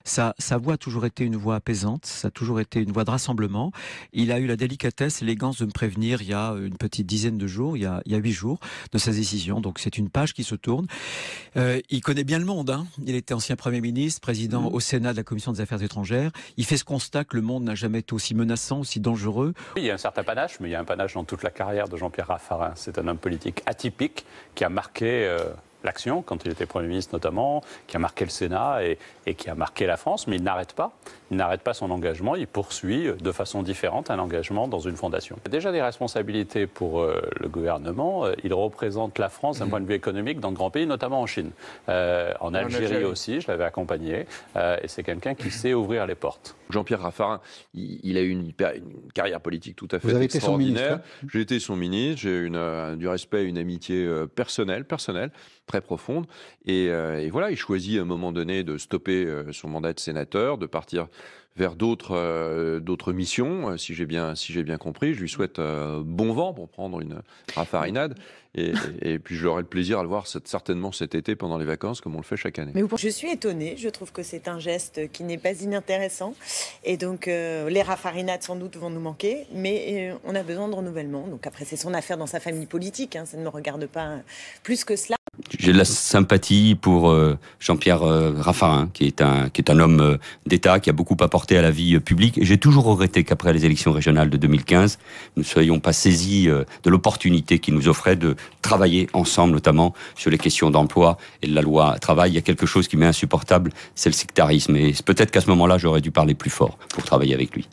Sa voix a toujours été une voix apaisante, ça a toujours été une voix de rassemblement. Il a eu la délicatesse, l'élégance de me prévenir il y a une petite dizaine de jours, il y a 8 jours, de sa décision. Donc c'est une page qui se tourne. Il connaît bien le monde, hein. Il était ancien Premier ministre, président au Sénat de la Commission des Affaires étrangères. Il fait ce constat que le monde n'a jamais été aussi menaçant, aussi dangereux. Oui, il y a un certain panache, mais il y a un panache dans toute la carrière de Jean-Pierre Raffarin. C'est un homme politique atypique qui a marqué l'action, quand il était Premier ministre notamment, qui a marqué le Sénat et qui a marqué la France, mais il n'arrête pas. Il n'arrête pas son engagement, il poursuit de façon différente un engagement dans une fondation. Il a déjà des responsabilités pour le gouvernement. Il représente la France d'un point de vue économique dans de grands pays, notamment en Chine. En Algérie aussi, je l'avais accompagné. Et c'est quelqu'un qui sait ouvrir les portes. Jean-Pierre Raffarin, il a eu une carrière politique tout à fait extraordinaire. J'ai été son ministre, j'ai eu du respect, une amitié personnelle, très profonde. Et voilà, il choisit à un moment donné de stopper son mandat de sénateur, de partir vers d'autres missions, si j'ai bien compris. Je lui souhaite bon vent pour prendre une raffarinade. Et puis j'aurai le plaisir à le voir certainement cet été pendant les vacances, comme on le fait chaque année. Mais je suis étonnée, je trouve que c'est un geste qui n'est pas inintéressant. Et donc les raffarinades sans doute vont nous manquer, mais on a besoin de renouvellement. Donc après c'est son affaire dans sa famille politique, hein, ça ne me regarde pas plus que cela. J'ai de la sympathie pour Jean-Pierre Raffarin, qui est un homme d'État, qui a beaucoup apporté à la vie publique. Et j'ai toujours regretté qu'après les élections régionales de 2015, nous ne soyons pas saisis de l'opportunité qu'il nous offrait de travailler ensemble, notamment sur les questions d'emploi et de la loi travail. Il y a quelque chose qui m'est insupportable, c'est le sectarisme. Et peut-être qu'à ce moment-là, j'aurais dû parler plus fort pour travailler avec lui.